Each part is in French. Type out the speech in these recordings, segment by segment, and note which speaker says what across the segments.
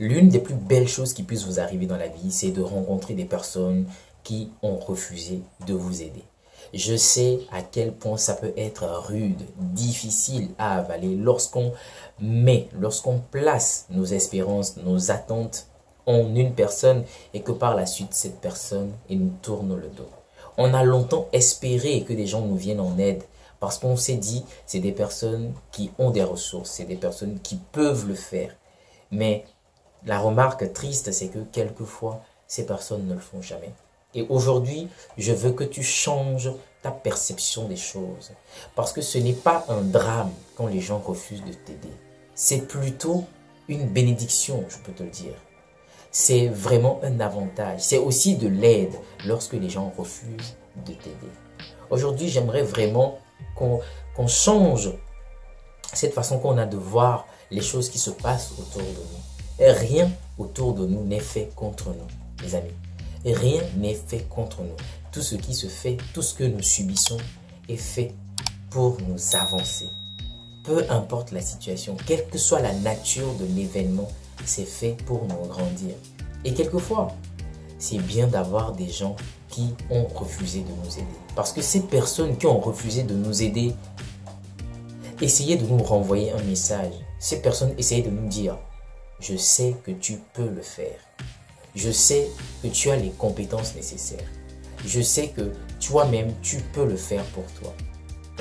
Speaker 1: L'une des plus belles choses qui puissent vous arriver dans la vie, c'est de rencontrer des personnes qui ont refusé de vous aider. Je sais à quel point ça peut être rude, difficile à avaler lorsqu'on place nos espérances, nos attentes en une personne et que par la suite, cette personne nous tourne le dos. On a longtemps espéré que des gens nous viennent en aide parce qu'on s'est dit, c'est des personnes qui ont des ressources, c'est des personnes qui peuvent le faire. Mais la remarque triste, c'est que quelquefois, ces personnes ne le font jamais. Et aujourd'hui, je veux que tu changes ta perception des choses. Parce que ce n'est pas un drame quand les gens refusent de t'aider. C'est plutôt une bénédiction, je peux te le dire. C'est vraiment un avantage. C'est aussi de l'aide lorsque les gens refusent de t'aider. Aujourd'hui, j'aimerais vraiment qu'on change cette façon qu'on a de voir les choses qui se passent autour de nous. Et rien autour de nous n'est fait contre nous, les amis. Rien n'est fait contre nous. Tout ce qui se fait, tout ce que nous subissons est fait pour nous avancer. Peu importe la situation, quelle que soit la nature de l'événement, c'est fait pour nous grandir. Et quelquefois, c'est bien d'avoir des gens qui ont refusé de nous aider. Parce que ces personnes qui ont refusé de nous aider, essayaient de nous renvoyer un message. Ces personnes essayaient de nous dire, je sais que tu peux le faire. Je sais que tu as les compétences nécessaires. Je sais que toi-même, tu peux le faire pour toi.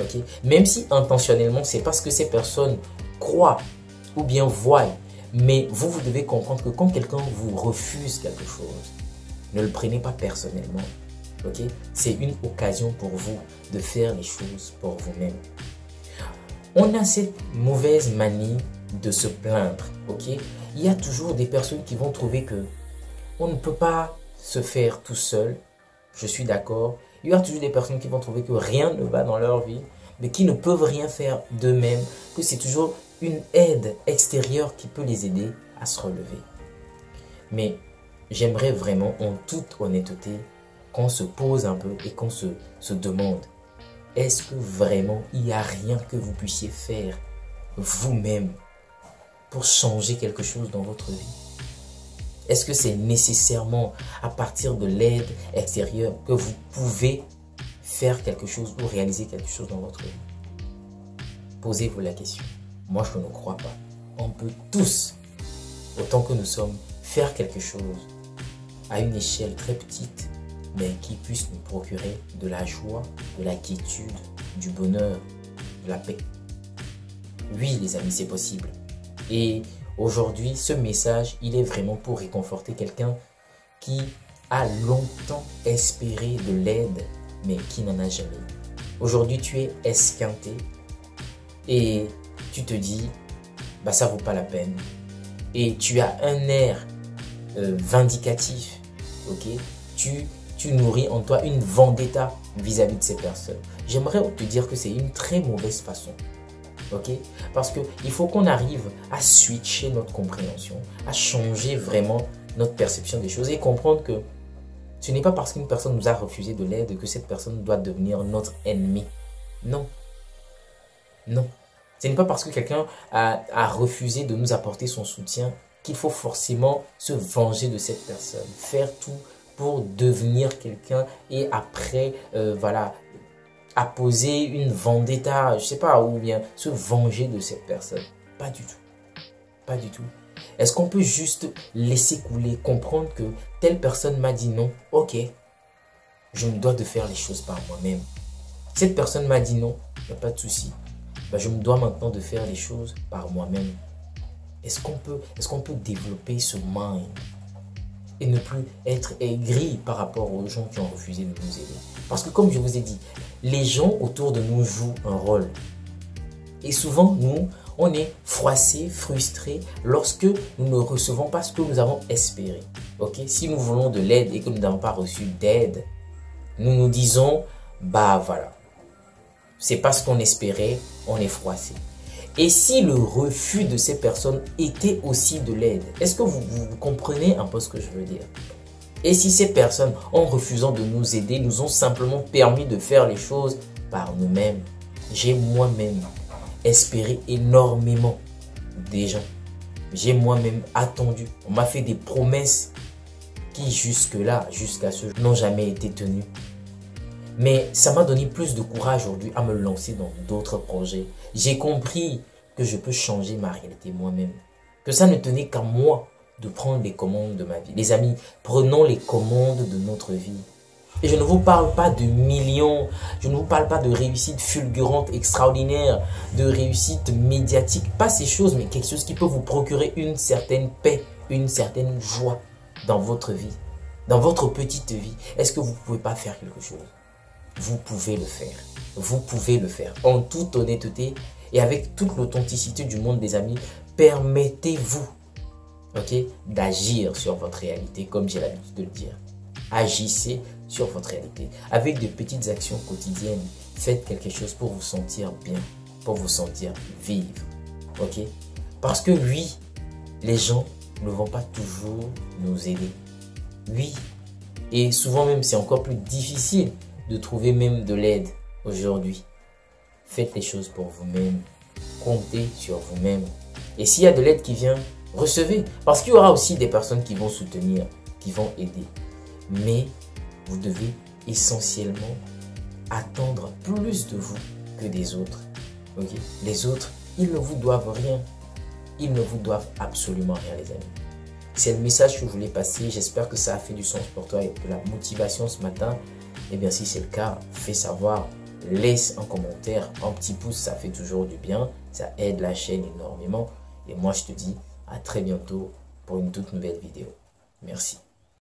Speaker 1: Okay? Même si intentionnellement, c'est parce que ces personnes croient ou bien voient. Mais vous devez comprendre que quand quelqu'un vous refuse quelque chose, ne le prenez pas personnellement. Okay? C'est une occasion pour vous de faire les choses pour vous-même. On a cette mauvaise manie de se plaindre. Okay? Il y a toujours des personnes qui vont trouver que on ne peut pas se faire tout seul. Je suis d'accord. Il y a toujours des personnes qui vont trouver que rien ne va dans leur vie, mais qui ne peuvent rien faire d'eux-mêmes, que c'est toujours une aide extérieure qui peut les aider à se relever. Mais j'aimerais vraiment, en toute honnêteté, qu'on se pose un peu et qu'on se demande, est-ce que vraiment il n'y a rien que vous puissiez faire vous-même pour changer quelque chose dans votre vie? Est-ce que c'est nécessairement à partir de l'aide extérieure que vous pouvez faire quelque chose ou réaliser quelque chose dans votre vie? Posez-vous la question. Moi, je ne crois pas. On peut tous, autant que nous sommes, faire quelque chose à une échelle très petite, mais qui puisse nous procurer de la joie, de la quiétude, du bonheur, de la paix. Oui, les amis, c'est possible. Et aujourd'hui, ce message, il est vraiment pour réconforter quelqu'un qui a longtemps espéré de l'aide, mais qui n'en a jamais eu. Aujourd'hui, tu es esquinté et tu te dis, bah, ça vaut pas la peine. Et tu as un air vindicatif, ok? Tu nourris en toi une vendetta vis-à-vis de ces personnes. J'aimerais te dire que c'est une très mauvaise façon. Okay? Parce qu'il faut qu'on arrive à switcher notre compréhension, à changer vraiment notre perception des choses et comprendre que ce n'est pas parce qu'une personne nous a refusé de l'aide que cette personne doit devenir notre ennemi. Non. Non. Ce n'est pas parce que quelqu'un a refusé de nous apporter son soutien qu'il faut forcément se venger de cette personne. Faire tout pour devenir quelqu'un et après, voilà, apposer une vendetta, je sais pas, ou bien se venger de cette personne. Pas du tout. Pas du tout. Est-ce qu'on peut juste laisser couler, comprendre que telle personne m'a dit non, ok, je me dois de faire les choses par moi-même. Cette personne m'a dit non, il n'y a pas de souci. Ben, je me dois maintenant de faire les choses par moi-même. Est-ce qu'on peut développer ce mind et ne plus être aigri par rapport aux gens qui ont refusé de nous aider? Parce que comme je vous ai dit, les gens autour de nous jouent un rôle. Et souvent, nous, on est froissés, frustrés lorsque nous ne recevons pas ce que nous avons espéré. Okay? Si nous voulons de l'aide et que nous n'avons pas reçu d'aide, nous nous disons, bah voilà, c'est pas ce qu'on espérait, on est froissé. Et si le refus de ces personnes était aussi de l'aide, est-ce que vous comprenez un peu ce que je veux dire? Et si ces personnes, en refusant de nous aider, nous ont simplement permis de faire les choses par nous-mêmes? J'ai moi-même espéré énormément des gens J'ai moi-même attendu. On m'a fait des promesses qui jusque-là, jusqu'à ce jour, n'ont jamais été tenues. Mais ça m'a donné plus de courage aujourd'hui à me lancer dans d'autres projets. J'ai compris que je peux changer ma réalité moi-même. Que ça ne tenait qu'à moi de prendre les commandes de ma vie. Les amis, prenons les commandes de notre vie. Et je ne vous parle pas de millions, je ne vous parle pas de réussite fulgurante, extraordinaire, de réussite médiatique. Pas ces choses, mais quelque chose qui peut vous procurer une certaine paix, une certaine joie dans votre vie, dans votre petite vie. Est-ce que vous ne pouvez pas faire quelque chose? Vous pouvez le faire. Vous pouvez le faire. En toute honnêteté et avec toute l'authenticité du monde, des amis, permettez-vous, ok, d'agir sur votre réalité, comme j'ai l'habitude de le dire. Agissez sur votre réalité. Avec de petites actions quotidiennes, faites quelque chose pour vous sentir bien, pour vous sentir vivre. Ok? Parce que oui, les gens ne vont pas toujours nous aider. Oui. Et souvent même, c'est encore plus difficile de trouver même de l'aide aujourd'hui. Faites les choses pour vous-même. Comptez sur vous-même. Et s'il y a de l'aide qui vient, recevez. Parce qu'il y aura aussi des personnes qui vont soutenir, qui vont aider. Mais vous devez essentiellement attendre plus de vous que des autres. Okay? Les autres, ils ne vous doivent rien. Ils ne vous doivent absolument rien, les amis. C'est le message que je voulais passer. J'espère que ça a fait du sens pour toi et de la motivation ce matin. Et bien, si c'est le cas, fais savoir. Laisse un commentaire, un petit pouce, ça fait toujours du bien. Ça aide la chaîne énormément. Et moi, je te dis à très bientôt pour une toute nouvelle vidéo. Merci.